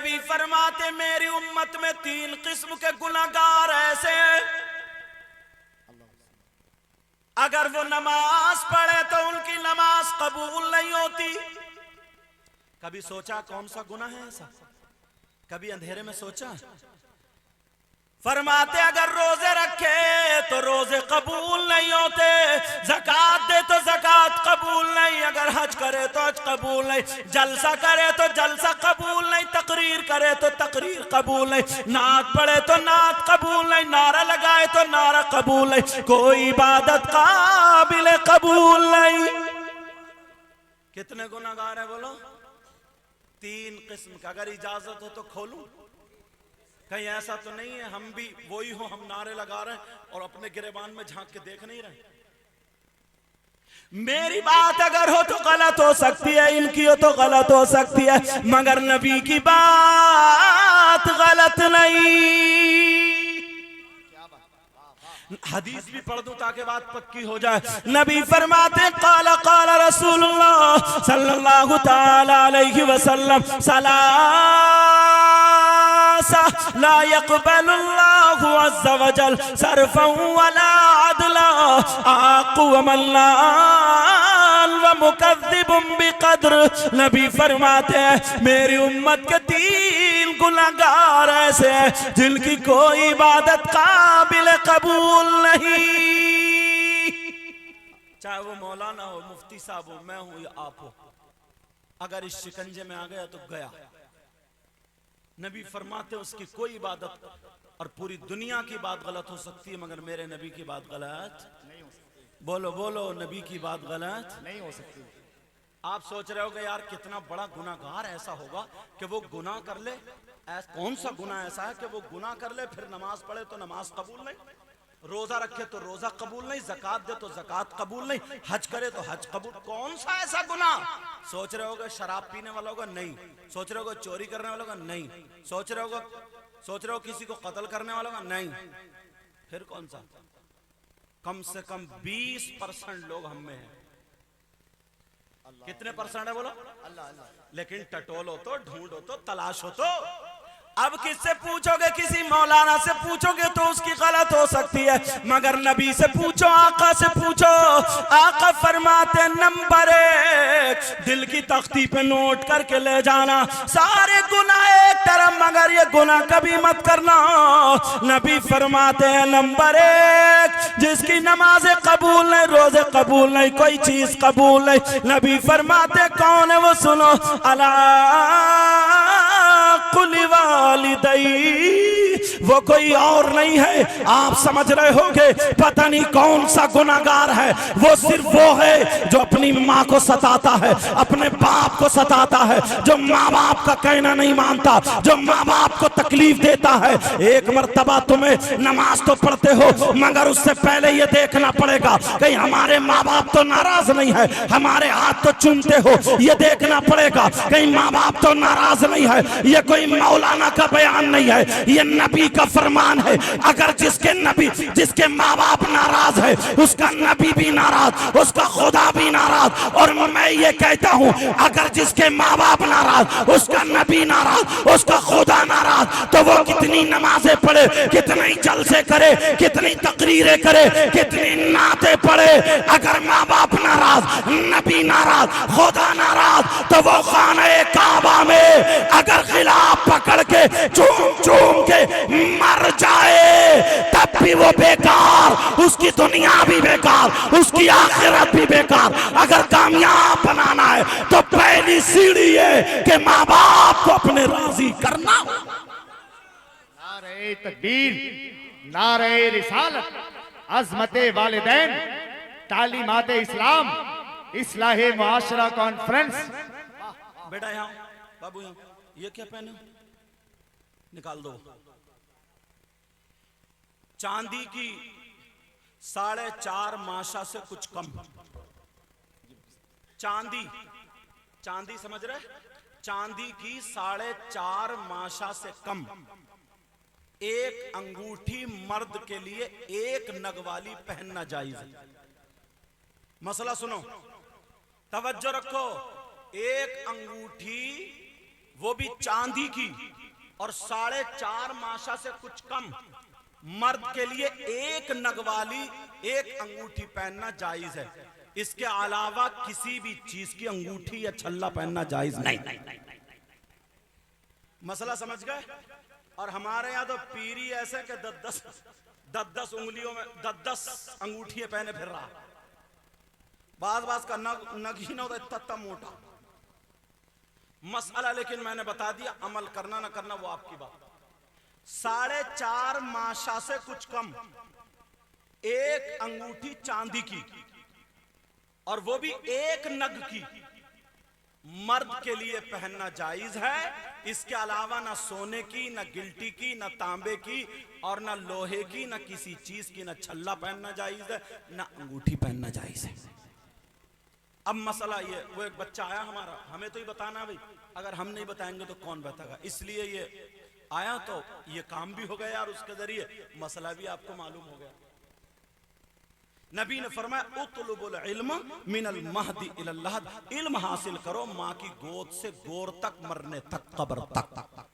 नबी फरमाते मेरी उम्मत में 3 किस्म के गुनाहगार ऐसे हैं, अगर वो नमाज पढ़े तो उनकी नमाज कबूल नहीं होती। कभी सोचा कौन सा गुनाह है ऐसा? कभी अंधेरे में सोचा? फरमाते अगर रोजे रखे तो रोजे कबूल नहीं होते, ज़कात दे तो ज़कात कबूल नहीं, अगर हज करे तो हज कबूल नहीं, जलसा करे तो जलसा कबूल नहीं, तकरीर करे तो तकरीर कबूल नहीं, नात पढ़े तो नात कबूल नहीं, नारा लगाए तो नारा कबूल नहीं, कोई इबादत काबिल कबूल नहीं। कितने गुनाहगार है बोलो? 3 किस्म का। अगर इजाजत हो तो खोलूं? कहीं ऐसा तो नहीं है हम भी वही हो, हम नारे लगा रहे हैं और अपने गिरेबान में झांक के देख नहीं रहे? मेरी बात अगर हो तो गलत हो सकती है, इनकी हो तो गलत हो सकती है, मगर नबी की बात गलत नहीं। हदीस भी पढ़ दूं ताकि बात पक्की हो जाए। नबी फरमाते काला काला रसूलुल्लाह सल्लल्लाहु ताला अलैहि वसल्लम सलासा ला यक़बलुल्लाहु अज़्ज़ा वजल सरफ़न वला अदला आक़ु व मल्लान व मुकज़्ज़िबुन बिक़द्र। नबी फरमाते हैं मेरी उम्मत के 3 गुनाहगार ऐसे हैं जिनकी कोई इबादत काबिल कबूल नहीं, चाहे वो मौलाना हो, मुफ्ती साहब हो, मैं हूं या आप हो। अगर इस शिकंजे में आ गया तो गया। नबी फरमाते उसकी कोई इबादत और पूरी दुनिया की बात गलत हो सकती है मगर मेरे नबी की बात गलत नहीं हो सकती। बोलो बोलो, नबी की बात गलत नहीं हो सकती। आप सोच रहे होगे यार कितना बड़ा गुनाहगार ऐसा होगा कि वो गुनाह कर ले। कौन सा गुनाह ऐसा है कि वो गुनाह कर ले फिर नमाज पढ़े तो नमाज कबूल नहीं, रोजा रखे तो रोजा कबूल नहीं, ज़कात दे तो ज़कात कबूल नहीं, हज करे तो हज कबूल? कौन सा ऐसा गुनाह? सोच रहे होगे शराब पीने वाला होगा? नहीं। सोच रहे होगे चोरी करने वाला होगा? नहीं। सोच रहे हो किसी को कत्ल करने वाला होगा? नहीं। फिर कौन सा? कम से कम 20% लोग हम में हैं। कितने परसेंट है बोलो? अल्लाह अल्लाह। लेकिन टटोलो तो, ढूंढो तो, तलाशो तो। अब किससे पूछोगे? किसी मौलाना से पूछोगे तो उसकी गलत हो सकती है, मगर नबी से पूछो, आका से पूछो। आका फरमाते नंबर 1 दिल की तख्ती पे नोट करके ले जाना सारे गुनाह एक तरफ, मगर ये गुनाह कभी मत करना। नबी फरमाते हैं नंबर 1 जिसकी नमाजें कबूल नहीं, रोजे कबूल नहीं, कोई चीज कबूल नहीं। नबी फरमाते कौन है वो? सुनो, अला कुल्ली वालिदैही, वो कोई और नहीं है, आप समझ रहे होंगे पता नहीं कौन सा गुनाहगार है। वो सिर्फ वो है जो अपनी माँ को सताता है, अपने बाप को सताता है, जो माँ बाप का कहना नहीं मानता, जो माँ बाप को तकलीफ देता है। एक मर्तबा तुम्हें नमाज तो पढ़ते हो मगर उससे पहले ये देखना पड़ेगा कहीं हमारे माँ बाप तो नाराज नहीं है, हमारे हाथ तो चूमते हो, ये देखना पड़ेगा कहीं माँ बाप तो नाराज नहीं है। ये कोई मौलाना का बयान नहीं है, ये नबी का फरमान है। अगर जिसके माँ बाप नाराज है उसका नबी भी नाराज, उसका खुदा भी नाराज। और मैं ये कहता हूँ अगर जिसके माँ बाप नाराज, उसका नबी नाराज, उसका खुदा नाराज, तो वो कितनी नमाजें पढ़े, कितने जलसे करे, कितनी तकरीरें करे, कितनी नाते पढ़े, अगर माँ बाप नाराज, नबी नाराज, खुदा नाराज, तो वो खाने काबा में अगर खिलाफ पकड़ के चूम चूम के मर जाए तब भी वो बेकार, उसकी दुनिया भी बेकार, उसकी आखिरत भी बेकार। अगर कामयाब बनाना है तो पहली सीढ़ी है कि माँ बाप को अपने राजी करना। नारे तकबीर, नारे रिसालत, अज़मते वालिदैन, तालीमाते इस्लाम, इस्लाहे मुआशरा कॉन्फ्रेंस। बेटा यहाँ बाबू, यहाँ ये क्या पहने? निकाल दो। चांदी की 4.5 माशा से कुछ कम। चांदी समझ रहे? चांदी की 4.5 माशा से कम एक अंगूठी मर्द के लिए 1 नग वाली पहनना जायज है। मसला सुनो, तवज्जो रखो। 1 अंगूठी वो भी चांदी की, और 4.5 माशा से कुछ कम। मर्द के लिए एक नग वाली एक अंगूठी पहनना जायज है, इसके अलावा किसी भी चीज की अंगूठी या छल्ला पहनना जायज नहीं। मसला समझ गए? और हमारे यहाँ तो पीरी ऐसे कि 10 उंगलियों में 10 अंगूठियां पहने फिर रहा। बाज का नग ही ना होता इतना मोटा मसला, लेकिन मैंने बता दिया, अमल करना ना करना वो आपकी बात। 4.5 माशा से कुछ कम एक अंगूठी चांदी की, और वो भी एक नग की, मर्द के लिए पहनना जायज है। इसके अलावा ना सोने की, ना गिल्टी की, ना तांबे की, और ना लोहे की, ना किसी चीज की, ना छल्ला पहनना जायज है, ना अंगूठी पहनना जायज है। अब मसला ये, वो एक बच्चा आया हमारा, हमें तो ही बताना भाई, अगर हम नहीं बताएंगे तो कौन बताएगा, इसलिए ये आया तो ये काम भी हो गया और उसके जरिए मसला भी आपको मालूम हो गया। नबी ने फरमाया उतलुबुल इल्म मिनल महदी इलल लहद, इल्म हासिल करो माँ की गोद से गोर तक, मरने तक, कब्र तक।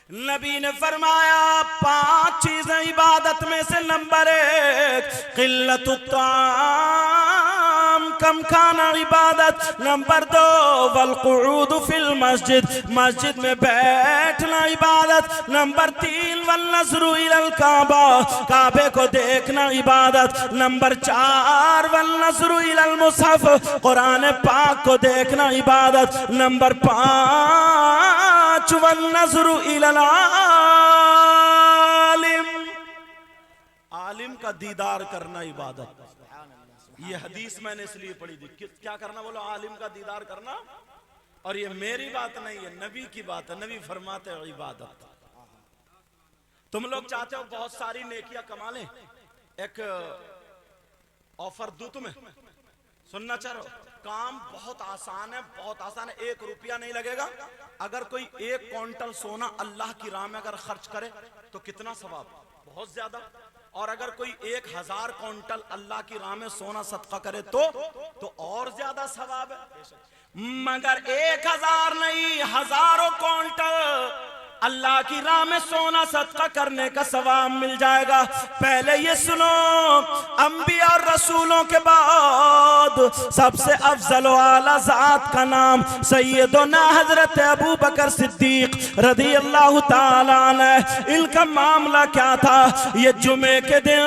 नबी ने फरमाया 5 चीजें इबादत में से नंबर 1 किल्लतुत ताम, कम खाना इबादत। नंबर 2 वल फिल मस्जिद, मस्जिद में बैठना इबादत। नंबर 3 वल नज़रु इलल काबा, काबे को देखना इबादत। नंबर 4 वल नज़रु इलल मुसहफ, कुरान पाक को देखना इबादत। नंबर 5 वल नज़रु इलल आलिम, आलिम का दीदार करना इबादत। ये हदीस मैंने इसलिए पढ़ी थी, क्या करना बोलो, आलिम का दीदार करना। और ये मेरी बात नहीं है, नबी की बात है। नबी फरमाते हो इबादत। तुम लोग चाहते हो बहुत सारी नेकियां कमा लें, एक ऑफर दूं तुम्हें, सुनना चाह रहे हो? काम बहुत आसान है, बहुत आसान है, 1 रुपया नहीं लगेगा। अगर कोई 1 क्विंटल सोना अल्लाह की राह में अगर खर्च करे तो कितना सवाब, बहुत ज्यादा। और अगर कोई 1000 क्विंटल अल्लाह की राह में सोना सदका करे तो और ज्यादा सवाब है। मगर 1000 नहीं, हजारों क्विंटल अल्लाह की राह में सोना सदका करने का सवाब मिल जाएगा। पहले ये सुनो, अंबिया और रसूलों के बाद सबसे अफजल आला जात का नाम सैयदना हजरत अबू बकर सिद्दीक रज़ी अल्लाह ताला अन्हु। इनका मामला क्या था? ये जुमे के दिन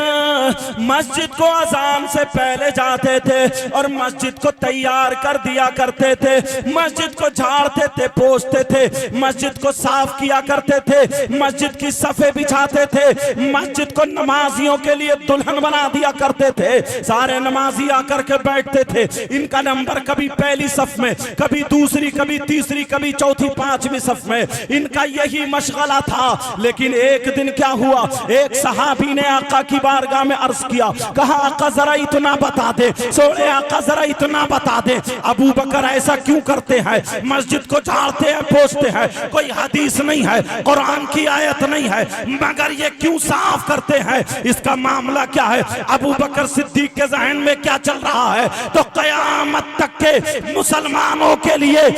मस्जिद को अजान से पहले जाते थे और मस्जिद को तैयार कर दिया करते थे, मस्जिद को झाड़ते थे, पोंछते थे, मस्जिद को साफ किया करते थे, मस्जिद की सफे बिछाते थे, मस्जिद को नमाजियों के लिए दुल्हन बना दिया करते थे। सारे नमाजी आकर के बैठते थे। इनका नंबर कभी पहली सफ में, कभी दूसरी, कभी तीसरी, कभी चौथी, 5वीं सफ में। इनका यही मशगला था। लेकिन एक दिन क्या हुआ, एक सहाबी ने आका की बारगाह में अर्ज किया, कहा आका जरा इतना बता दे, सोने आका जरा इतना बता दे, अबू बकर ऐसा क्यों करते हैं? मस्जिद को झाड़ते हैं, पोंछते हैं, कोई हदीस नहीं है, कुरान की आयत नहीं है, मगर ये क्यों साफ करते हैं? इसका मामला क्या है? अबू बकर सिद्दीक के जहन में क्या चल रहा है? तो कयामत तक के मुसलमानों के लिए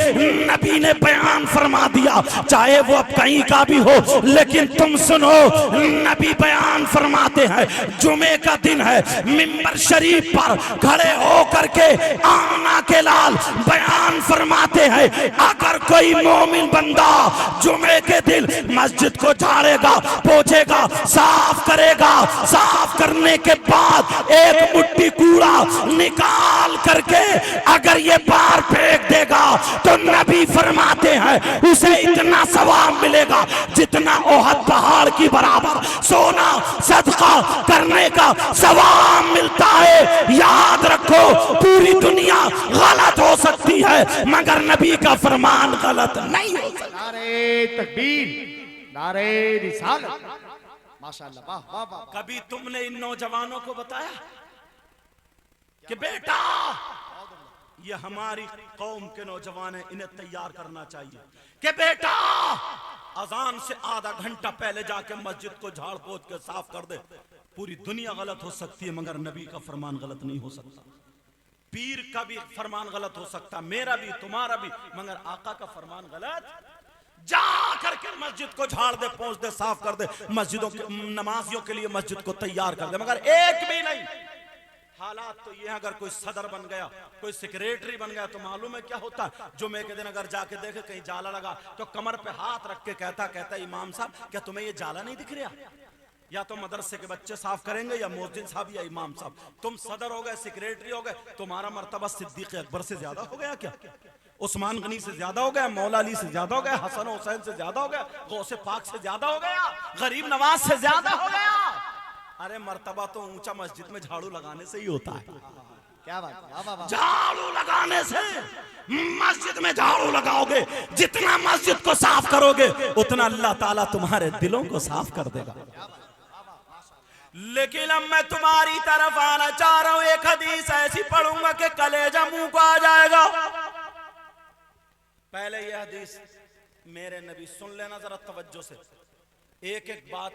नबी ने बयान फरमा दिया, चाहे वो अब कहीं का भी हो, लेकिन तुम सुनो, नबी बयान फरमाते हैं, जुमे का दिन है, मिंबर शरीफ पर खड़े हो करके आना के लाल बयान फरमाते हैं, अगर कोई मोमिन बंदा जुमे के दिन मस्जिद को झाड़ेगा, पोंछेगा, साफ करेगा, साफ करने के बाद एक मुट्ठी कूड़ा निकाल करके अगर ये बाहर फेंक देगा तो नबी फरमाते हैं उसे इतना सवाब मिलेगा जितना ओहद पहाड़ की बराबर सोना सदका करने का सवाब मिलता है। याद रखो, पूरी दुनिया गलत हो सकती है मगर नबी का फरमान गलत नहीं हो सकता। नारे तकबीर, नारे रिसालत, माशाअल्लाह, वाह वाह वाह। कभी तुमने इन नौजवानों को बताया कि बेटा ये हमारी कौम के नौजवान हैं, इन्हें तैयार करना चाहिए कि बेटा अजान से आधा घंटा पहले जाके मस्जिद को झाड़ पोंछ के साफ कर दे। पूरी दुनिया गलत हो सकती है मगर नबी का फरमान गलत नहीं हो सकता। पीर का भी फरमान गलत हो सकता, मेरा भी तुम्हारा भी, मगर आका का फरमान गलत। जा करके मस्जिद को झाड़ दे, पोंछ दे, साफ कर दे, मस्जिदों के नमाजियों के लिए मस्जिद को तैयार कर दे, मगर एक भी नहीं। हालात तो ये है, अगर कोई सदर बन गया, कोई सेक्रेटरी बन गया, तो मालूम है क्या होता है? जुमे के दिन अगर जाके देखे कहीं जाला लगा तो कमर पे हाथ रख के कहता इमाम साहब क्या तुम्हें ये जाला नहीं दिख रहा? या तो मदरसे के बच्चे साफ करेंगे या मोहद्दिन साहब या इमाम साहब। तुम सदर हो गए, सेक्रेटरी हो गए, तुम्हारा मर्तबा सिद्दीक अकबर से ज्यादा हो गया क्या? उस्मान गनी से ज्यादा हो गया, मौला अली से ज्यादा हो गया, हसन हुसैन से ज्यादा हो गया, गौसे पाक से ज्यादा हो गया, गरीब नवाज से ज्यादा हो गया? अरे मर्तबा तो ऊंचा मस्जिद में झाड़ू लगाने से ही होता है। क्या बात, वाह वाह वाह। झाड़ू लगाने से, मस्जिद में झाड़ू लगाओगे, जितना मस्जिद को साफ करोगे उतना अल्लाह ताला तुम्हारे दिलों को साफ कर देगा। लेकिन अब मैं तुम्हारी तरफ आना चाह रहा हूं, एक हदीस ऐसी पढ़ूंगा कि कलेजा मुंह को आ जाएगा। पहले यह हदीस मेरे नबी सुन लेना जरा तवज्जो से, एक एक बात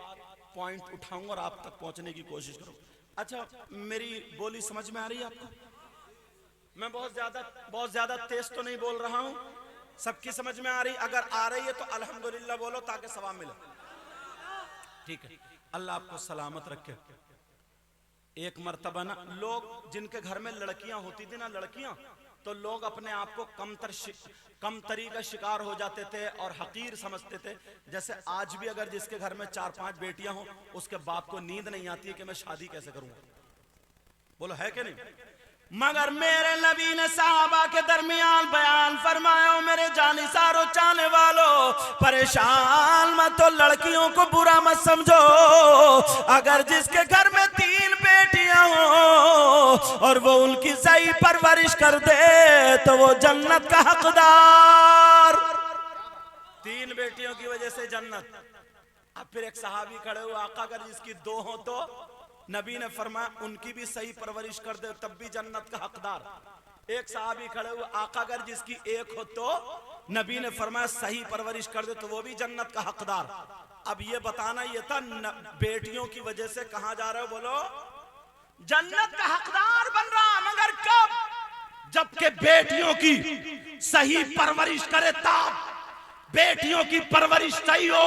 पॉइंट उठाऊंगा और आप तक पहुंचने की कोशिश करूं। अच्छा, मेरी बोली समझ में आ रही है आपको? मैं बहुत ज्यादा तेज तो नहीं बोल रहा हूं, सबकी समझ में आ रही? अगर आ रही है तो अल्हम्दुलिल्लाह बोलो ताकि सवाब मिले। ठीक है, अल्लाह आपको सलामत रखे। एक मर्तबा ना लोग जिनके घर में लड़कियां होती थी ना, लड़कियां, तो लोग अपने आप को कमतरी का शिकार हो जाते थे और हकीर समझते थे। जैसे आज भी अगर जिसके घर में 4-5 बेटियां हो, उसके बाप को नींद नहीं आती है कि मैं शादी कैसे करूंगा। बोलो है कि नहीं? मगर मेरे नबी ने साहबा के दरमियान बयान फरमाया, मेरे जानिसारो चाहने वालों, परेशान मत हो, लड़कियों को बुरा मत समझो। अगर जिसके घर में 3 बेटियां हो और वो उनकी सही परवरिश कर दे तो वो जन्नत का हकदार। 3 बेटियों की वजह से जन्नत। अब फिर एक सहाबी खड़े हुए, आका अगर जिसकी 2 हो तो? नबी ने फरमाया उनकी भी सही परवरिश कर दे तब भी जन्नत का हकदार। एक सहाबी खड़े हुए, आका अगर जिसकी 1 हो तो? नबी ने फरमाया सही परवरिश कर दे तो वो भी जन्नत का हकदार। अब ये बताना ये था बेटियों की वजह से कहां जा रहे हो? बोलो जन्नत का हकदार बन रहा, मगर कब? जबकि बेटियों की सही परवरिश करे तब, बेटियों की परवरिश सही हो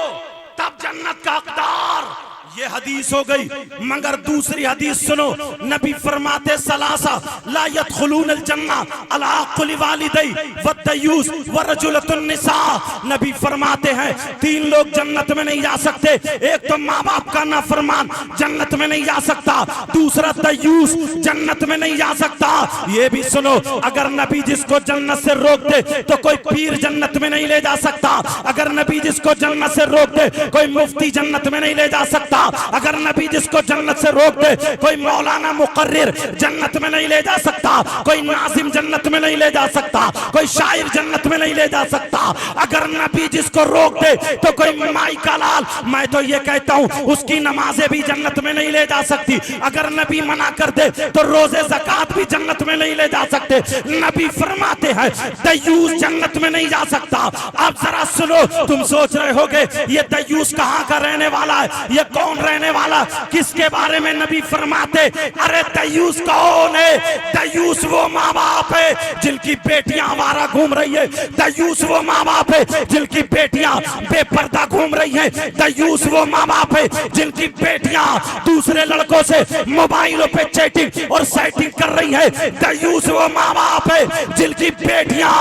तब जन्नत का हकदार। ये हदीस हो गई। मगर दूसरी हदीस सुनो, नबी फरमाते सलासा ला यदखुलूनल जन्ना अला कुल्ली वालिदै वद्दयूस वरजुलतुन निसा। नबी फरमाते हैं 3 लोग जन्नत में नहीं जा सकते। एक तो माँ बाप का नाफरमान जन्नत में नहीं जा सकता, दूसरा दयूस जन्नत में नहीं जा सकता। ये भी सुनो, अगर नबी जिसको जन्नत से रोक दे तो कोई पीर जन्नत में नहीं ले जा सकता। अगर नबी जिसको जन्नत से रोक दे कोई मुफ्ती जन्नत में नहीं ले जा सकता। अगर नबी जिसको जन्नत से रोक दे कोई मौलाना मुकर्रिर जन्नत में नहीं ले जा सकता, कोई नाजिम जन्नत में नहीं ले जा सकता, कोई शायर जन्नत में नहीं ले जा सकता। अगर नबी जिसको रोक दे तो कोई माई का लाल, मैं तो ये कहता हूं उसकी नमाजें भी जन्नत में नहीं ले जा सकती। अगर नबी मना कर दे तो रोजे ज़कात भी जन्नत में नहीं ले जा सकते। नबी फरमाते हैं दयूस जन्नत में नहीं जा सकता। अब जरा सुनो, तुम सोच रहे होगे ये दयूस कहां का रहने वाला है, ये कौन रहने वाला, किसके बारे में नबी फरमाते? अरे दयूस कौन है? दयूस वो माँ बाप है जिनकी बेटियां आवारा घूम रही है। दयूस वो माँ बाप है जिनकी बेटियां बेपर्दा घूम रही हैं। दयूस वो माँ बाप है जिनकी बेटियां दूसरे लड़कों से मोबाइलों पे चैटिंग और सेटिंग कर रही है। दयूस वो माँ बाप है जिनकी बेटियां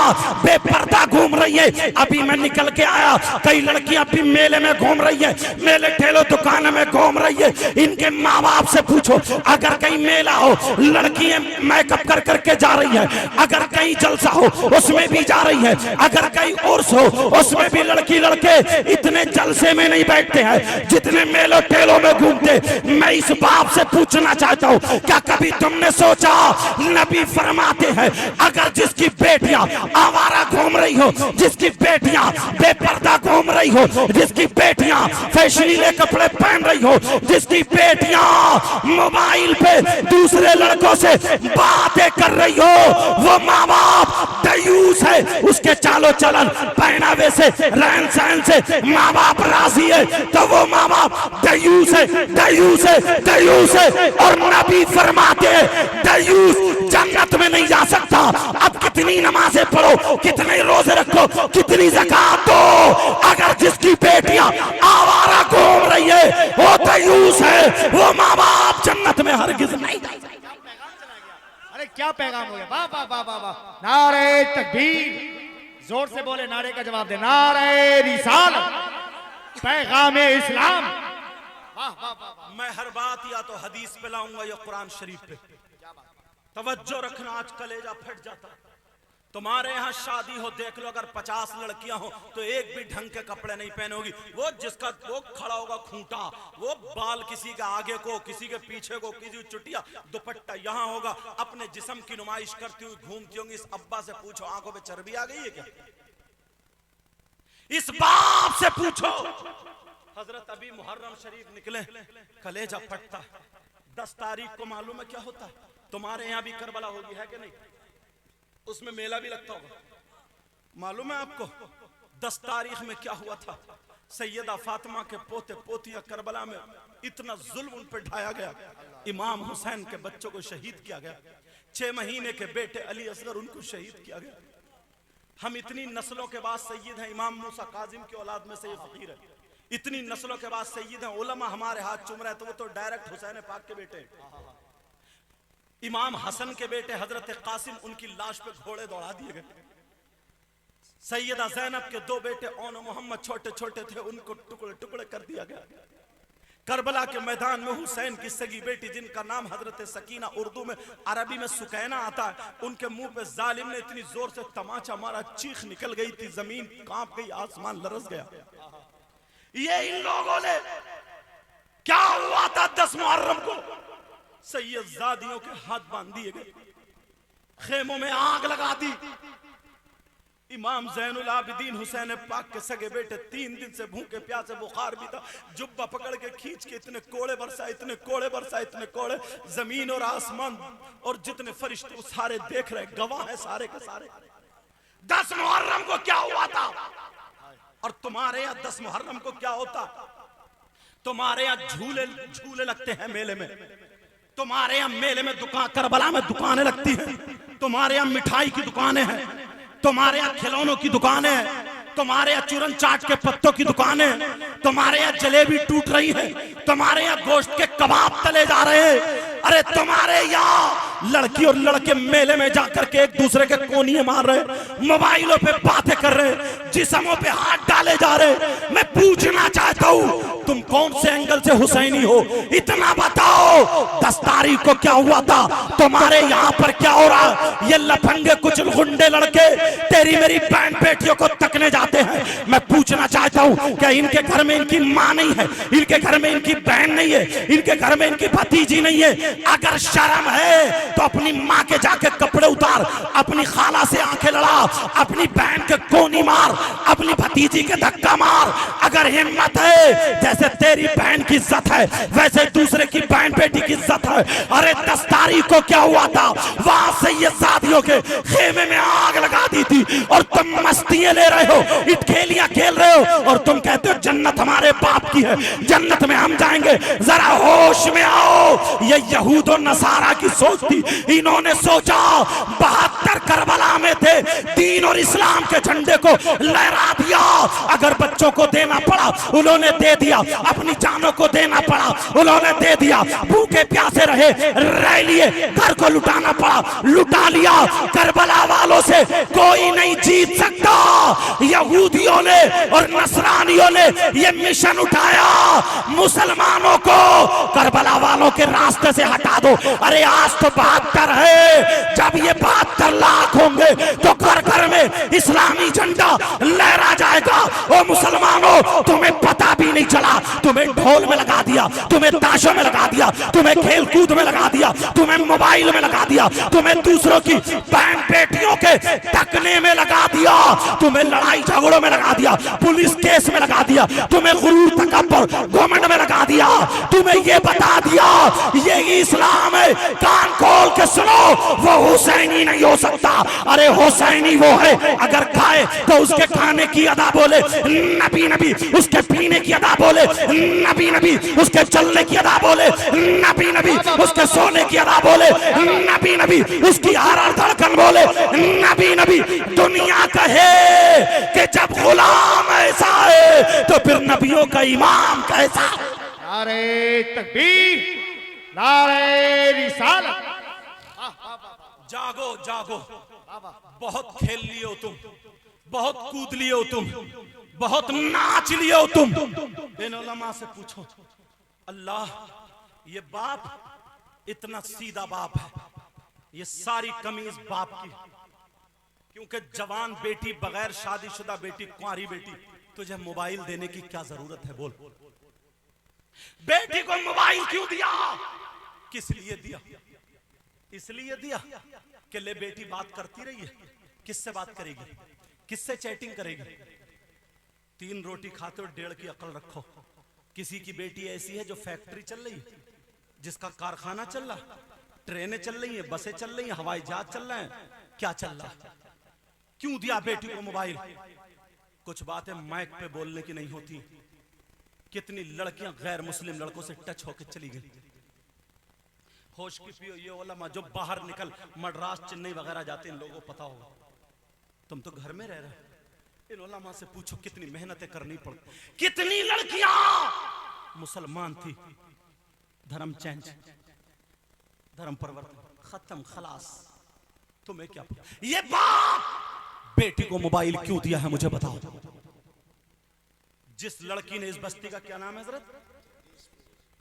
बेपर्दा घूम रही है। अभी मैं निकल के आया, कई लड़कियां अभी मेले में घूम रही है, मेले ठेलो दुकान में घूम रही है। इनके माँ बाप से पूछो, अगर कहीं मेला हो लड़कियां मेकअप कर करके जा रही है, अगर कहीं जलसा हो उसमें भी जा रही है, अगर कहीं उर्स हो उसमें भी लड़की लड़के इतने जलसे में नहीं बैठते हैं जितने मेलों ठेलों में घूमते। मैं इस बाप से पूछना चाहता हूँ, क्या कभी तुमने सोचा? नबी फरमाते हैं अगर जिसकी बेटियां आवारा घूम रही हो, जिसकी बेटियां बेपर्दा घूम रही हो, जिसकी बेटियां फैशनीले कपड़े पहन रही हो, जिसकी बेटियां मोबाइल पे दूसरे लड़कों से बातें कर रही हो, वो माँ बाप दयूस है। उसके चालो चलन पहनावे से रहन सहन से माँ बाप राजी है तो वो माँ बाप दयूस है, दयूस है, दयूस है। और नबी फरमाते हैं दयूस जन्नत में नहीं जा सकता। अब कितनी नमाजें पढ़ो, कितने रोजे रखो, कितनी ज़कात दो, अगर जिसकी बेटियां आवारा घूम रही है, वो तयूस है, वो माँ बाप जन्नत में हरगिज नहीं जा सकते। अरे क्या पैगाम हो गया, वाह वाह वाह वाह वाह। नारे तकबीर, जोर से बोले, नारे का जवाब दे, नारे रिसालत, पैगाम इस्लाम। वाह वाह वाह। मैं हर बात या तो हदीस पे लाऊंगा या कुरान शरीफ पे। तवज्जो रखना, आज कलेजा फट जाता। तुम्हारे यहाँ शादी हो, देख लो, अगर 50 लड़कियां हो तो एक भी ढंग के कपड़े नहीं पहने होगी। वो जिसका वो खड़ा होगा खूंटा, वो बाल किसी के आगे को, किसी के पीछे को, किसी चुटिया, दुपट्टा यहाँ होगा, अपने जिस्म की नुमाइश करती हुई घूमती होंगी। इस अब्बा से पूछो आंखों पे चर्बी आ गई है क्या? इस बाप से पूछो। हजरत अभी मुहर्रम शरीफ निकले, कलेजा फटता। 10 तारीख को मालूम है क्या होता है? तुम्हारे यहाँ भी करबला होगी, है कि नहीं? उसमें मेला भी लगता होगा, मालूम है आपको? 10 तारीख में क्या हुआ था? सैयदा फातिमा के पोते पोतिया करबला में इतना जुल्म उन पर ढाया गया। इमाम हुसैन के बच्चों को शहीद किया गया। 6 महीने के बेटे अली असगर, उनको शहीद किया गया। हम इतनी नस्लों के बाद सैयद हैं। इमाम मूसा काजिम की औलाद में से ये फकीर है। इतनी नस्लों के बाद सैयद हैं। उलमा हमारे हाथ चूम रहे हैं, तो वो तो डायरेक्ट हुसैन पाक के बेटे हैं। इमाम हसन के बेटे हजरत कासिम, उनकी लाश पे घोड़े दौड़ा दिए गए। सैयदा ज़ैनब के 2 बेटे औन मोहम्मद छोटे छोटे थे, उनको टुकड़े टुकड़े कर दिया गया। करबला के मैदान में हुसैन की सगी बेटी, जिनका नाम हजरत सकीना, उर्दू में अरबी में सुकैना आता है, उनके मुंह पे जालिम ने इतनी जोर से तमाचा मारा, चीख निकल गई थी, जमीन कांप गई, आसमान लरस गया। ये इन लोगों ने क्या हुआ था 10 मुहर्रम को? सैयदजादियों के हाथ बांध दिए गए, खेमों में आग लगा दी। इमाम ज़ैनुल आबिदीन हुसैन पाक के सगे बेटे 3 दिन से भूखे प्यासे, बुखार भी था, जुब्बा पकड़ के खींच के इतने कोड़े बरसा, इतने कोड़े बरसा, इतने कोड़े। जमीन और आसमान और जितने फरिश्ते वो सारे देख रहे, गवाह है सारे के सारे। 10 मुहर्रम को क्या हुआ था? और तुम्हारे यहाँ 10 मुहर्रम को क्या होता? तुम्हारे यहाँ झूले झूले लगते हैं मेले में। तुम्हारे यहाँ मेले में दुकान, करबला में दुकानें लगती हैं। तुम्हारे यहाँ मिठाई की दुकानें हैं, तुम्हारे यहाँ खिलौनों की दुकानें हैं, तुम्हारे यहाँ चूरन चाट के पत्तों की दुकानें, तुम्हारे यहाँ जलेबी टूट रही है, तुम्हारे यहाँ गोश्त के कबाब तले जा रहे हैं। अरे तुम्हारे यहाँ लड़की और लड़के मेले में जाकर के एक दूसरे के कोनिए मार रहे, मोबाइलों पे बातें कर रहे, जिस्मों पे हाथ डाले जा रहे। मैं पूछना चाहता हूँ, तुम कौन से एंगल से हुसैनी हो? इतना बताओ। 10 तारीख को क्या हुआ था? तुम्हारे यहाँ पर क्या हो रहा? ये लफंगे कुछ गुंडे लड़के तेरी मेरी बहन बेटियों को तकने जाते हैं। मैं पूछना चाहता हूँ, क्या इनके घर में इनकी माँ नहीं है? इनके घर में इनकी बहन नहीं है? इनके घर में इनकी भतीजी नहीं है? अगर शर्म है तो अपनी माँ के जाके कपड़े उतार, अपनी खाला से आंखें लड़ा, अपनी बहन के कोनी मार, अपनी भतीजी के धक्का मार। अगर हिम्मत है, जैसे तेरी बहन की इज्जत है वैसे दूसरे की बहन बेटी की इज्जत है। अरे 10 तारीख को क्या हुआ था? वहां से ये शादियों के खेमे में आग लगा दी थी और तुम मस्तियां ले रहे हो, इटखेलियां खेल रहे हो और तुम कहते हो जन्नत हमारे बाप की है, जन्नत में हम जाएंगे। जरा होश में आओ। ये यहूद और नसारा की सोच थी। इन्होंने सोचा 72 करबला में थे, दीन और इस्लाम के झंडे को लहरा दिया। अगर बच्चों को देना पड़ा उन्होंने दे दिया, अपनी जानों को देना पड़ा उन्होंने दे दिया। भूखे प्यासे रहे, रह लिए, घर को लुटाना पड़ा, लुटा लिया। करबला वालों से कोई नहीं जीत सकता। यहूदियों ने और नसरानियों ने ये मिशन उठाया, मुसलमानों को करबला वालों के रास्ते से हटा दो। अरे आज तो 72 है, जब ये 72 लाख होंगे तो घर घर में इस्लामी झंडा लहरा जाएगा। ओ मुसलमानों, तुम्हें पता भी नहीं चला, तुम्हें ढोल में लगा दिया, तुम्हें ताशों में लगा दिया, तुम्हें खेल कूद में लगा दिया, तुम्हें मोबाइल में लगा दिया, तुम्हें दूसरों की बहन बेटियों के तकने में लगा दिया, तुम्हें लड़ाई झगड़ों में लगा दिया, पुलिस केस में लगा दिया, तुम्हें गुरूर तकब्बुर घमंड में लगा दिया, तुम्हें ये बता दिया ये इस्लाम है। कान खोल के सुनो, वो हुसैनी नहीं हो सकता। अरे हुसैनी वो है अगर खाए तो उसके खाने की अदा बोले नबी नबी, उसके पीने की अदा बोले नबी नबी उसके चलने की अदा बोले, नबी नबी उसके सोने की अदा बोले, नबी नबी उसकी हर हर धड़कन बोले, नबी नबी दुनिया कहे कि जब गुलाम ऐसा है तो फिर नबियों का इमाम कैसा। नारे तकबीर, नारे रिसालत। जागो जागो, बहुत खेल लिए हो तुम, बहुत कूद लिए हो तुम, बहुत नाच लिए हो तुम। इन उलमा से पूछो, अल्लाह ये बाप इतना सीधा बाप है, ये सारी कमीज बाप की, क्योंकि जवान बेटी, बगैर शादीशुदा बेटी, कुंवारी बेटी, तुझे मोबाइल देने की क्या जरूरत है? बोल, बेटी को मोबाइल क्यों दिया? किस लिए दिया? इसलिए दिया कि ले बेटी बात करती रही है। किससे बात करेगी? किससे चैटिंग करेगी? 3 रोटी खाते हो 1.5 की अकल रखो। किसी की बेटी ऐसी है जो फैक्ट्री चल रही है, जिसका कारखाना चल रहा, ट्रेनें चल रही हैं, बसें चल रही हैं, हवाई जहाज चल रहे हैं, क्या चल रहा है? क्यों दिया बेटी को मोबाइल? कुछ बातें माइक पे बोलने की नहीं होती। कितनी लड़कियां गैर मुस्लिम लड़कों से टच होकर चली गई। होश की पियो ये उलमा जो बाहर निकल मद्रास, चेन्नई वगैरह जाते, इन लोगों को पता होगा। तुम तो घर में रह रहे हो। इन उलमा से पूछो कितनी मेहनतें करनी पड़, कितनी लड़कियां मुसलमान थी, धर्म चेंज, धर्म परिवर्तन, खत्म, खलास। तुम्हें क्या पता? ये बाप बेटी को मोबाइल क्यों दिया है मुझे बताओ। जिस लड़की ने, इस बस्ती का क्या नाम है हजरत?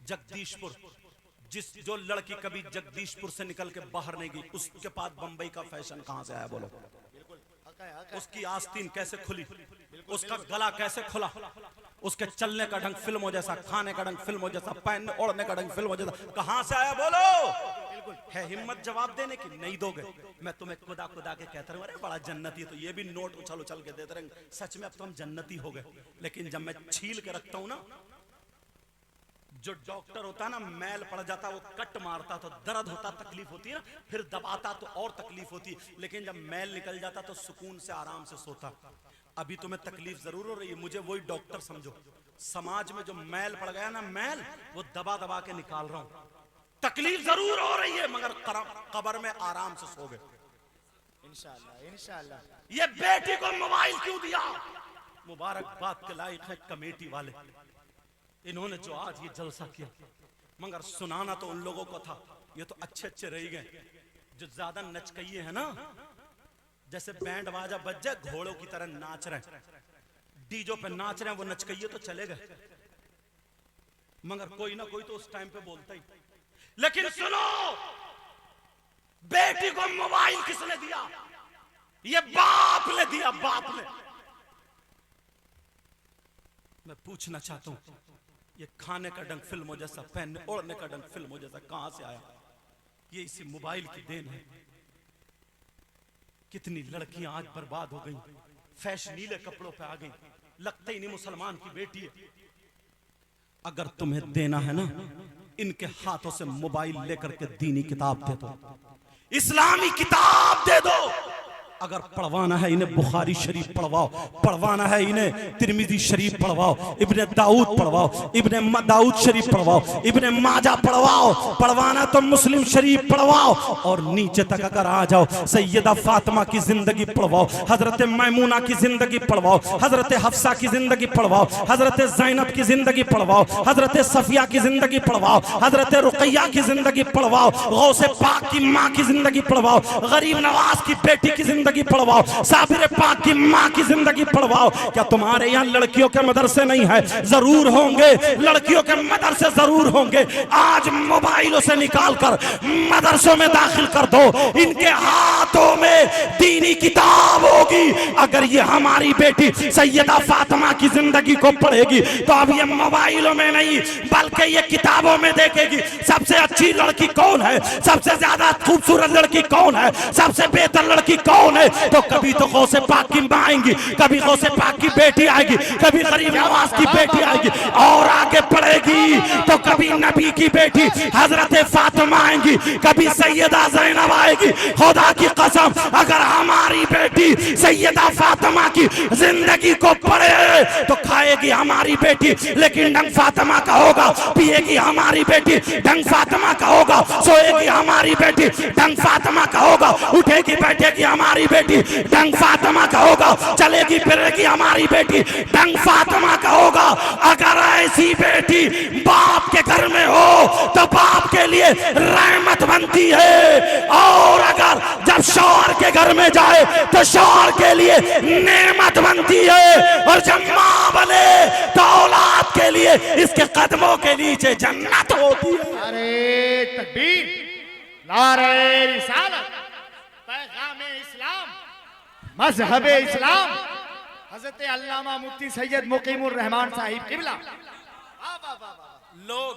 जगदीशपुर। जो लड़की कभी जगदीशपुर से निकल के बाहर नहीं गई, उसके पास बंबई का फैशन कहां से आया? बोलो। उसकी आस्तीन कैसे खुली, उसका गला कैसे खुला, उसके चलने का ढंग फिल्मों जैसा, खाने का ढंग फिल्मों जैसा, पहनने ओढ़ने का ढंग फिल्मों जैसा, कहां से आया? बोलो। है हिम्मत जवाब देने की? नहीं दोगे। मैं तुम्हें खुदा खुदा के कहता हूं, अरे बड़ा जन्नती है, तो ये भी नोट उछल उछल के देते रहेंगे। सच में अब तो हम जन्नती हो गए। लेकिन जब मैं छील के रखता हूं ना, जो डॉक्टर होता है ना, मैल पड़ जाता, वो कट मारता तो दर्द होता, तकलीफ होती है ना, फिर दबाता तो और तकलीफ होती। लेकिन जब मैल निकल जाता तो सुकून से आराम से सोता। अभी तुम्हें तकलीफ जरूर हो रही है, मुझे वही डॉक्टर समझो। समाज में जो मैल पड़ गया ना, मैल, वो दबा दबा के निकाल रहा हूं। तकलीफ जरूर हो रही है, मगर कब्र में आराम से सो गए इंशाअल्लाह। इंशाअल्लाह। ये बेटी को मोबाइल क्यों दिया? मुबारकबाद के लायक है कमेटी वाले, इन्होंने जो आज ये जलसा किया। मगर सुनाना तो उन लोगों को था। ये तो अच्छे अच्छे रह गए जो ज्यादा नचकइये हैं ना, जैसे बैंड बाजा बज जाए, घोड़ों की तरह नाच रहे हैं, डीजो पे नाच रहे हैं, वो नचकइये तो चले गए, मगर कोई ना कोई तो उस टाइम पे बोलता ही। लेकिन सुनो, बेटी को मोबाइल किसने दिया? ये बाप ने दिया, बाप ने। मैं पूछना चाहता हूं, ये खाने का ढंग फिल्मों जैसा, पहनने ओढ़ने का ढंग फिल्मों जैसा कहां से आया? ये इसी मोबाइल की देन है। कितनी लड़कियां आज बर्बाद हो गई, फैशनीले कपड़ों पे आ गई, लगता ही नहीं मुसलमान की बेटी है। अगर तुम्हें देना है ना, इनके हाथों से मोबाइल लेकर के दीनी किताब दे दो, इस्लामी किताब दे दो। अगर पढ़वाना है इन्हें बुखारी शरीफ पढ़वाओ, पढ़वाना है इन्हें तिरमिजी शरीफ पढ़वाओ, इब्ने दाऊद पढ़वाओ, इब्ने दाऊद शरीफ पढ़वाओ, इब्ने माजा पढ़वाओ, पढ़वाना तो मुस्लिम शरीफ पढ़वाओ, और नीचे तक अगर आ जाओ सैयदा फातिमा की जिंदगी पढ़वाओ, हजरत मैमूना की जिंदगी पढ़वाओ, हजरत हफ्सा की जिंदगी पढ़वाओ, हजरत ज़ैनब की जिंदगी पढ़वाओ, हजरत सफिया की जिंदगी पढ़वाओ, हजरत रुकैया की जिंदगी पढ़वाओ, गौसे पाक की माँ की जिंदगी पढ़वाओ, गरीब नवाज की बेटी की जिंदगी पढ़वाओ, साबिर पाक की माँ की जिंदगी पढ़वाओ। क्या तुम्हारे यहाँ लड़कियों के मदरसे नहीं है? जरूर होंगे, लड़कियों के मदरसे जरूर होंगे। आज मोबाइलों से निकालकर मदरसों में दाखिल कर दो, इनके हाथों में दीनी किताब होगी। अगर ये हमारी बेटी सैयदा फातिमा की जिंदगी को पढ़ेगी तो अब ये मोबाइलों में नहीं बल्कि ये किताबों में देखेगी। सबसे अच्छी लड़की कौन है, सबसे ज्यादा खूबसूरत लड़की कौन है, सबसे बेहतर लड़की कौन है, तो कभी तो गौसे पाक की मां आएंगी, कभी गौसे पाक की बेटी आएगी, कभी गरीब नवाज की बेटी आएगी, और आगे पढ़ेगी तो कभी नबी की बेटी हजरत फातिमा आएंगी, कभी सैयदा ज़ैनब आएगी। खुदा की कसम, अगर हमारी बेटी सैयदा फातिमा की जिंदगी को पढ़े तो खाएगी हमारी बेटी, लेकिन ढंग फातिमा का होगा। पिएगी हमारी बेटी, ढंग फातिमा का होगा। सोएगी हमारी बेटी, ढंग फातिमा का होगा। उठेगी बैठेगी हमारी बेटी, ढंग फातिमा का होगा। चलेगी फिरेगी हमारी बेटी, ढंग फातिमा का होगा। अगर ऐसी बेटी बाप के घर में हो तो बाप के लिए रहमत बनती है, और अगर जब शौहर के घर में जाए तो शौहर के लिए नेमत बनती है, और जब मां बने तो औलाद के लिए इसके कदमों के नीचे जन्नत होती है। नारे तकबीर, नारे रिसालत, पैगामे इस्लाम, मजहबे इस्लाम, हजरत अल्लामा मुफ्ती सैयद मुकीमुर रहमान साहिब किबला। वाह वाह वाह वाह। लोग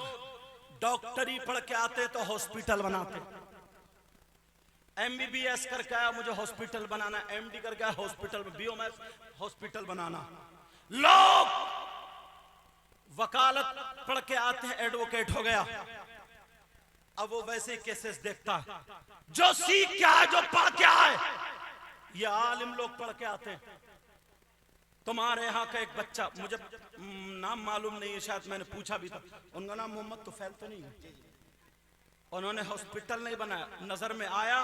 डॉक्टरी पढ़ के आते तो हॉस्पिटल बनाते, MBBS करके आया मुझे हॉस्पिटल बनाना, MD करके आया हॉस्पिटल में, BOMS हॉस्पिटल बनाना। लोग वकालत पढ़ के आते हैं, एडवोकेट हो गया, अब वो वैसे ही केसेस देखता है। जो सीख क्या है, जो पढ़ क्या है, ये आलिम लोग पढ़ के आते हैं। तुम्हारे यहाँ का एक बच्चा, मुझे नाम मालूम नहीं है, शायद मैंने पूछा भी था, उनका नाम मोहम्मद तुफैल तो नहीं है। उन्होंने हॉस्पिटल नहीं बनाया, नजर में आया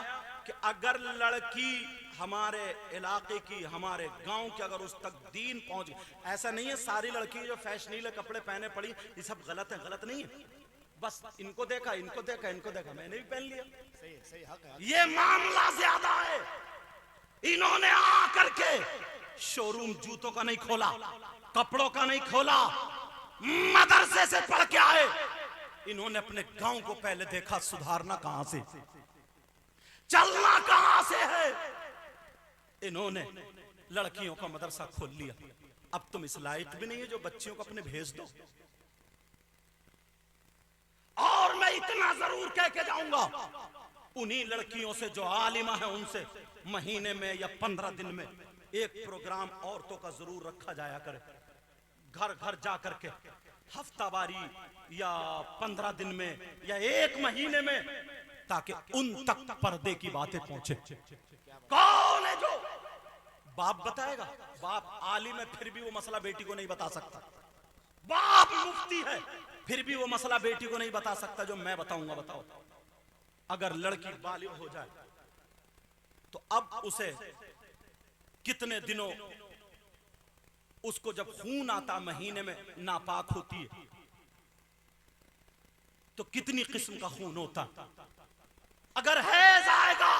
कि अगर लड़की हमारे इलाके की, हमारे गांव की, अगर उस तक दीन पहुंच गई, ऐसा नहीं है सारी लड़की जो फैशनीले कपड़े पहने पड़ी ये सब गलत है, गलत नहीं है, बस इनको देखा इनको देखा इनको देखा, मैंने भी पहन लिया, सही है, सही हक है। ये मामला ज्यादा है। इन्होंने आकर के शोरूम जूतों का नहीं खोला, कपड़ों का नहीं खोला, मदरसे से पढ़ के आए। इन्होंने अपने गांव को पहले देखा, सुधारना कहां से, चलना कहां से है। इन्होंने लड़कियों का मदरसा खोल लिया। अब तुम इस लायक भी नहीं है जो बच्चियों को अपने भेज दो। और मैं इतना जरूर कह के जाऊंगा, उन्हीं लड़कियों से जो आलिमा है उनसे महीने में या 15 दिन में एक प्रोग्राम औरतों का जरूर रखा जाया करे, घर घर जा करके हफ्तावारी या 15 दिन में या एक महीने में, ताकि उन तक पर्दे की बातें पहुंचे। कौन है जो बाप बताएगा? बाप आलिम है फिर भी वो मसला बेटी को नहीं बता सकता। बाप मुफ्ती है फिर भी वो मसला बेटी को नहीं बता सकता जो मैं बताऊंगा। बताओ, अगर लड़की बालिग हो जाए तो अब उसे कितने दिनों, उसको जब खून आता महीने में नापाक होती है तो कितनी किस्म का खून होता। अगर हैज आएगा,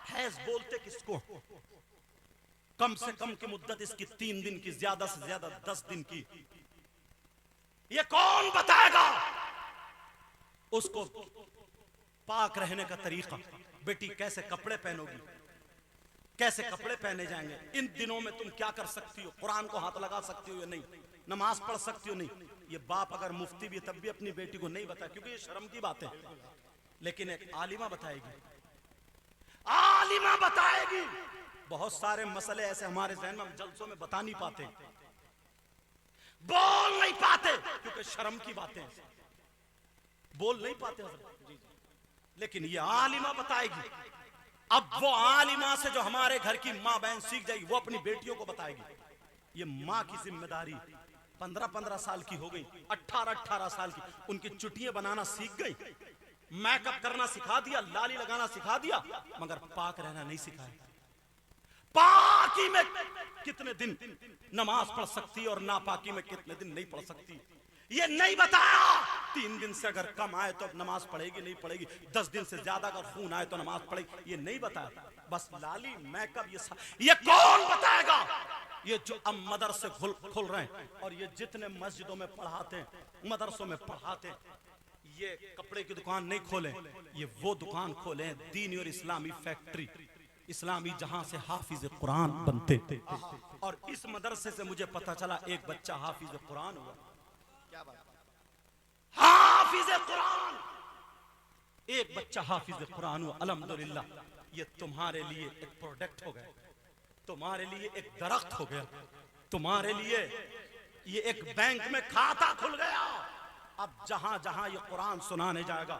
हैज बोलते किसको, कम से कम की मुद्दत इसकी 3 दिन की, ज्यादा से ज्यादा 10 दिन की। ये कौन बताएगा उसको पाक रहने का तरीका? बेटी कैसे कपड़े पहनोगी, कैसे कपड़े पहने जाएंगे, इन दिनों में तुम क्या कर सकती हो, कुरान को हाथ लगा सकती हो या नहीं, नमाज पढ़ सकती हो नहीं। ये बाप अगर मुफ्ती भी तब भी अपनी बेटी को नहीं बताए, क्योंकि ये शर्म की बात है। लेकिन एक आलिमा बताएगी, आलिमा बताएगी। बहुत सारे मसले ऐसे हमारे जहन में हम जलसों में बता नहीं पाते, बोल नहीं पाते, क्योंकि शर्म की बातें बोल नहीं पाते। लेकिन ये आलिमा बताएगी। अब वो आलिमा से जो हमारे घर की माँ बहन सीख जाएगी, वो अपनी बेटियों को बताएगी। ये माँ की जिम्मेदारी 15-15 साल की हो गई, 18-18 साल की, उनकी चुटियां बनाना सीख गई, मेकअप करना सिखा दिया, लाली लगाना सिखा दिया, मगर पाक रहना नहीं सिखाया। पाकी में कितने दिन नमाज पढ़ सकती है और नापाकी में कितने दिन नहीं पढ़ सकती, ये नहीं बताया। 3 दिन से अगर कम आए तो नमाज पढ़ेगी नहीं पढ़ेगी, 10 दिन से ज्यादा अगर खून आए तो नमाज पढ़ेगी, ये नहीं बताया। बस लाली मेकअप ये कौन बताएगा? ये जो अब मदरसे खुल रहे हैं और ये जितने मस्जिदों में पढ़ाते हैं, मदरसों में पढ़ाते हैं, ये कपड़े की दुकान नहीं खोले, ये वो दुकान खोले दीनी और इस्लामी फैक्ट्री, इस्लामी, जहां से हाफिज कुरान बनते। और इस मदरसे से मुझे पता चला एक बच्चा हाफिज कुरान हुआ। क्या बात, हाफिज कुरान, एक बच्चा हाफिज कुरान हुआ। अल्हम्दुलिल्लाह, ये तुम्हारे लिए एक प्रोडक्ट हो गया, तुम्हारे लिए एक दरख्त हो गया, तुम्हारे लिए ये एक बैंक में खाता खुल गया। अब जहां जहां ये कुरान सुनाने जाएगा,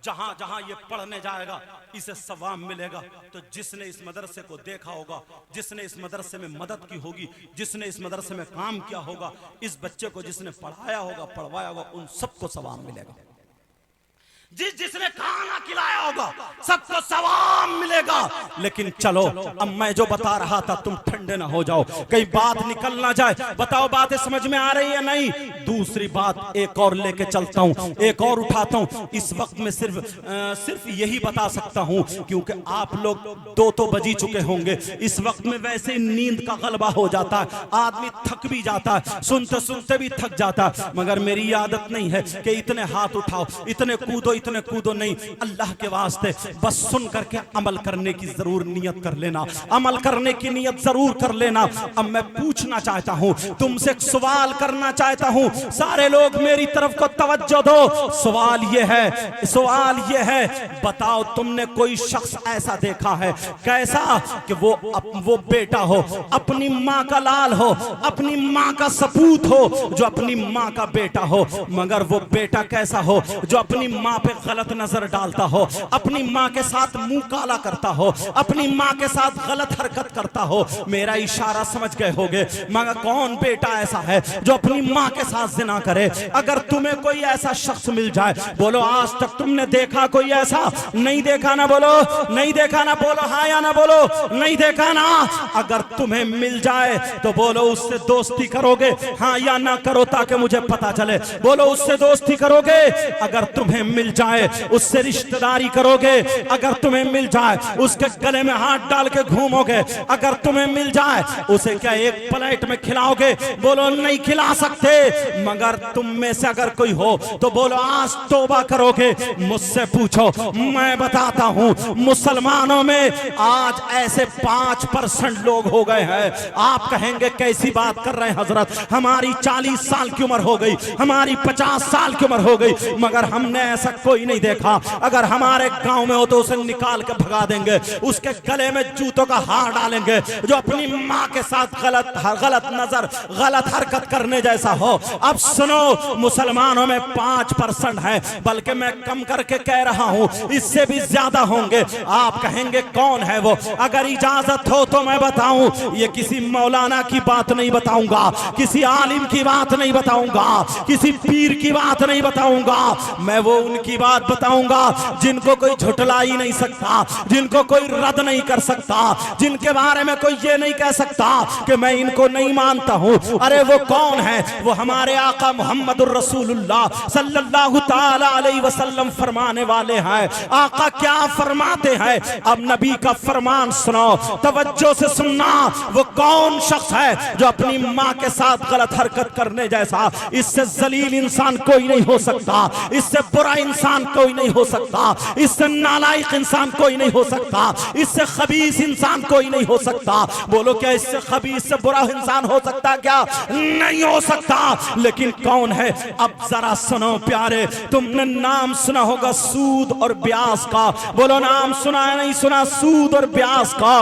जहां जहां ये पढ़ने जाएगा, इसे सवाब मिलेगा। तो जिसने इस मदरसे को देखा होगा, जिसने इस मदरसे में मदद की होगी, जिसने इस मदरसे में काम किया होगा, इस बच्चे को जिसने पढ़ाया होगा, पढ़वाया होगा, उन सबको सवाब मिलेगा। जिसने खाना खिलाया होगा सबको सवाब मिलेगा। लेकिन चलो, अब मैं जो बता रहा था तुम ठंडे ना हो जाओ, कहीं बात निकल ना जाए। बताओ बातें समझ में आ रही है नहीं? दूसरी बात एक और लेके चलता हूं, एक और उठाता हूं। इस वक्त में सिर्फ यही बता सकता हूं, क्योंकि आप लोग 2 तो बजी चुके होंगे। इस वक्त में वैसे नींद का गलबा हो जाता है, आदमी थक भी जाता है, सुनते सुनते भी थक जाता है। मगर मेरी आदत नहीं है कि इतने हाथ उठाओ, इतने कूदो, इतने कूदो नहीं। अल्लाह के वास्ते बस सुन करके अमल करने की जरूर नियत कर लेना, अमल करने की नियत जरूर कर लेना। अब मैं पूछना चाहता हूं, तुमसे एक सवाल करना चाहता हूं। सारे लोग मेरी तरफ को तवज्जो दो। सवाल ये है, बताओ तुमने कोई शख्स ऐसा देखा है, कैसा कि वो बेटा हो, अपनी माँ का लाल हो, अपनी माँ का सपूत हो, जो अपनी माँ का बेटा हो, मगर वो बेटा कैसा हो, जो अपनी माँ पे गलत नजर डालता हो, अपनी माँ के साथ मुंह काला करता हो, अपनी माँ के साथ गलत हरकत करता हो। मेरा इशारा समझ गए होगे। मगर कौन बेटा ऐसा है जो अपनी माँ के साथ जिना करे? अगर तुम्हें कोई ऐसा शख्स मिल जाए, बोलो आज तक तुमने देखा कोई ऐसा? नहीं देखा ना बोलो, नहीं देखा ना बोलो, हाँ या ना बोलो, नहीं देखा ना। अगर तुम्हें मिल जाए तो बोलो उससे दोस्ती करोगे, हाँ या ना करो, ताकि मुझे पता चले। बोलो उससे दोस्ती करोगे? अगर तुम्हें मिल जाए उससे रिश्तेदारी करोगे? अगर तुम्हें मिल जाए उसके गले में हाथ डाल के घूमोगे? अगर तुम्हें मिल जाए उसे क्या एक प्लेट में खिलाओगे? बोलो नहीं खिला सकते। मगर तुम में से अगर कोई हो तो बोलो आज तौबा करोगे? मुझसे पूछो, मैं बताता हूं। मुसलमानों में आज ऐसे 5% लोग हो गए हैं। आप कहेंगे कैसी बात कर रहे हैं हजरत, हमारी 40 साल की उम्र हो गई, हमारी 50 साल की उम्र हो गई, मगर हमने ऐसा कोई नहीं देखा। अगर हमारे गांव में हो तो उसे निकाल के भगा देंगे, उसके गले में जूतों का हार डालेंगे, जो अपनी माँ के साथ गलत नजर, गलत हरकत करने जैसा हो। अब सुनो, मुसलमानों में 5% है, बल्कि मैं कम करके कह रहा हूं इससे भी ज्यादा होंगे। आप कहेंगे कौन है वो? अगर इजाजत हो तो मैं बताऊं। ये किसी मौलाना की बात नहीं बताऊंगा, किसी आलिम की बात नहीं बताऊंगा, किसी पीर की बात नहीं बताऊंगा। मैं वो उनकी बात बताऊंगा जिनको कोई झुठला ही नहीं सकता, जिनको कोई रद्द नहीं कर सकता, जिनके बारे में कोई ये नहीं कह सकता कि मैं इनको नहीं मानता हूं। अरे वो कौन है? वो हमारे आका मुहम्मदुर रसूलुल्लाह सल्लल्लाहु ताला अलैहि वसल्लम फरमाने वाले हैं। आका क्या फरमाते हैं? अब नबी का फरमान सुनो, तवज्जो से सुनना। वो कौन शख्स है जो अपनी माँ के साथ गलत हरकत करने जैसा, इससे जलील इंसान कोई नहीं हो सकता, इससे बुरा इंसान कोई नहीं हो सकता, इससे नालायक इंसान कोई नहीं हो सकता, इससे खबीस इंसान कोई नहीं हो सकता। बोलो क्या इससे खबीस से बुरा इंसान हो सकता? क्या नहीं हो सकता। लेकिन कौन है? अब जरा सुनो प्यारे, तुमने नाम सुना होगा सूद और ब्याज का। बोलो नाम सुना है नहीं सुना? सूद और ब्याज का।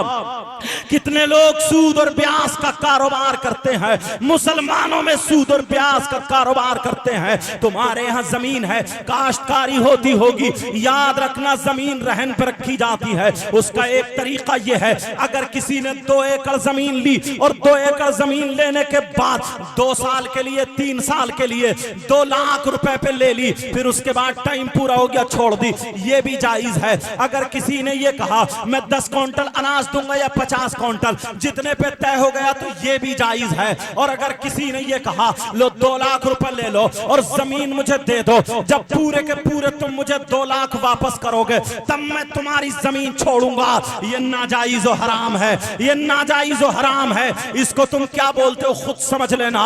कितने लोग सूद और ब्याज का कारोबार करते हैं? मुसलमानों में सूद और ब्याज का कारोबार करते हैं। तुम्हारे यहाँ जमीन है, काश्तकारी होती होगी, याद रखना जमीन रहन पर रखी जाती है। उसका एक तरीका यह है, अगर किसी ने 2 एकड़ जमीन ली और 2 एकड़ जमीन लेने के बाद 2 साल के लिए, 3 साल के लिए 2 लाख रुपए पे ले ली, फिर उसके बाद टाइम पूरा हो गया छोड़ दी, ये भी जायज है। अगर किसी ने ये कहा मैं 10 क्विंटल अनाज दूंगा या 50 क्विंटल, जितने पे तय हो गया, तो ये भी जायज है। और अगर किसी ने ये कहा लो 2 लाख रुपए ले लो और जमीन मुझे दे दो, जब पूरे के पूरे तुम मुझे 2 लाख वापस करोगे तब मैं तुम्हारी जमीन छोड़ूंगा, ये नाजायज और हराम है, ये नाजायज और हराम है। इसको तुम क्या बोलते हो खुद समझ लेना।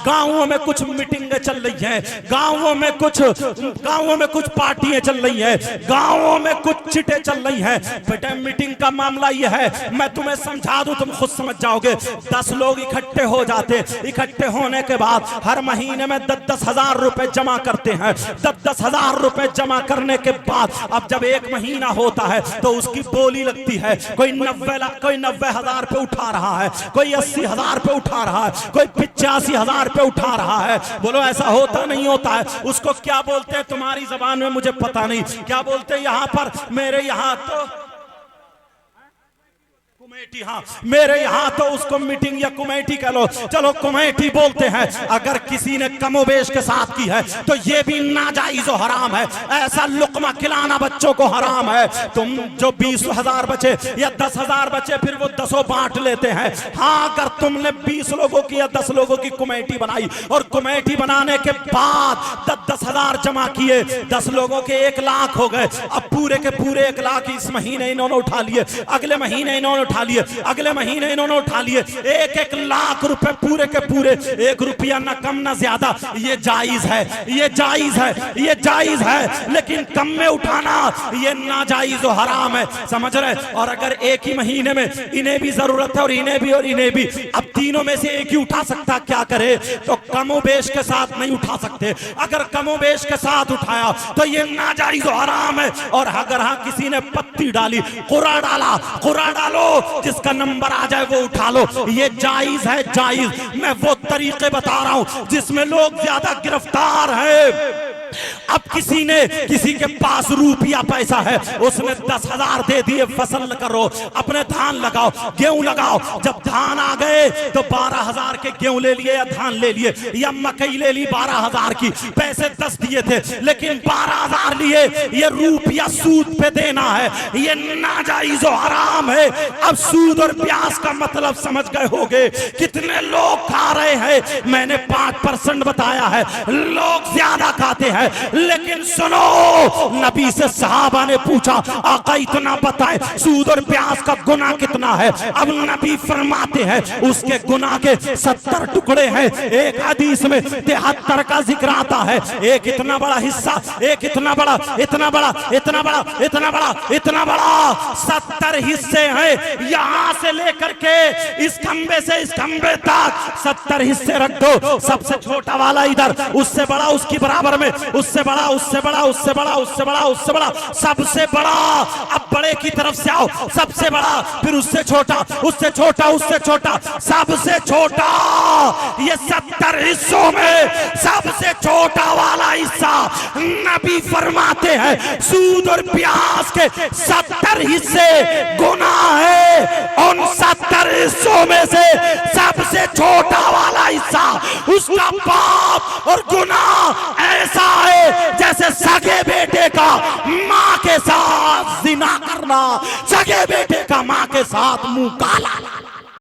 गांवों में कुछ मीटिंगें चल रही हैं, गांवों में कुछ पार्टियां चल रही हैं, गांवों में कुछ चिटें चल रही हैं। बेटा मीटिंग का मामला यह है, मैं तुम्हें तुम्हें समझा दूं, तुम खुद समझ जाओगे। 10 लोग इकट्ठे हो जाते, इकट्ठे होने के बाद हर महीने में 10-10 हजार रुपए जमा करते हैं। 10-10 हजार रुपए जमा करने के बाद अब जब एक महीना होता है तो उसकी बोली लगती है। कोई 90 हजार पे उठा रहा है, कोई 80 हजार पे उठा रहा है, कोई 85 हजार पे उठा रहा है। बोलो ऐसा होता नहीं होता है? उसको क्या बोलते हैं तुम्हारी जबान में मुझे पता नहीं, क्या बोलते हैं यहाँ पर? मेरे यहाँ तो कमेटी, हाँ मेरे यहाँ तो उसको मीटिंग या कमेटी कह लो, चलो कमेटी बोलते हैं। अगर किसी ने कमोबेश के साथ की है तो ये भी नाजायज और हराम है। ऐसा लुकमा खिलाना बच्चों को हराम है। तुम जो 20 हजार बचे या 10 हजार बचे फिर वो 10 बांट लेते हैं। हाँ अगर तुमने 20 लोगों की या 10 लोगों की कमेटी बनाई और कमेटी बनाने के बाद 10-10 हजार जमा किए, 10 लोगों के 1 लाख हो गए। अब पूरे के पूरे 1 लाख इस महीने इन्होंने उठा लिए, अगले महीने इन्होंने उठा लिए, अगले महीने इन्होंने उठा लिए। 1-1 लाख रुपए पूरे के पूरे, 1 रुपया ना कम ना ज्यादा। ये जायज है, ये जायज है, ये जायज है, लेकिन कम में उठाना ये नाजायज और हराम है। समझ रहे? और अगर एक ही महीने में इन्हें भी जरूरत है और इन्हें भी और इन्हें भी, अब तीनों में से एक ही उठा सकता, क्या करे? तो कमोबेश के साथ नहीं उठा सकते। अगर कमोबेश के साथ उठाया तो ये नाजायज और हराम है। और अगर हाँ किसी ने पत्ती डाली, कुरा डाला, कुरा डालो, जिसका नंबर आ जाए वो उठा लो, ये जायज है, जायज। मैं वो तरीके बता रहा हूं जिसमें लोग ज्यादा गिरफ्तार हैं। अब किसी ने, किसी के पास रुपया पैसा है, उसने 10 हजार दे दिए, फसल करो, अपने धान लगाओ, गेहूं लगाओ। जब धान आ गए तो 12 हजार के गेहूं ले लिए या धान ले लिए या मकई ले ली 12 हजार की, पैसे 10 दिए थे लेकिन 12 हजार लिए। ये रुपया सूद पे देना है, ये नाजायज और हराम है। अब सूद और ब्याज का मतलब समझ गए होगे। कितने लोग खा रहे हैं? मैंने 5% बताया है, लोग ज्यादा खाते हैं। लेकिन सुनो, नबी से सहाबा ने पूछा, आका इतना बताए सूद और ब्याज का गुनाह कितना है? अब नबी फरमाते हैं उसके गुनाह के 70 टुकड़े हैं। एक हदीस में 73 का जिक्र आता है। एक इतना बड़ा हिस्सा, एक इतना बड़ा, इतना बड़ा, इतना बड़ा, इतना बड़ा, इतना बड़ा, 70 हिस्से हैं। यहां से लेकर के इस खंबे से इस खंबे तक 70 हिस्से रख दो। सबसे छोटा वाला इधर, उससे बड़ा उसकी बराबर में, उससे बड़ा, उससे बड़ा, उससे बड़ा, उससे बड़ा, उससे बड़ा, सबसे बड़ा। अब बड़े की तरफ से आओ, सबसे बड़ा, फिर उससे छोटा, उससे छोटा, उससे छोटा, सबसे छोटा। ये 70 हिस्सों में सबसे छोटा वाला हिस्सा नबी फरमाते हैं सूद और ब्याज के 70 हिस्से गुनाह है। उन 70 हिस्सों में से सबसे छोटा वाला हिस्सा उसका पाप और गुनाह ऐसा है जैसे सगे बेटे का माँ के साथ जिना करना, सगे बेटे का माँ के साथ मुंह काला।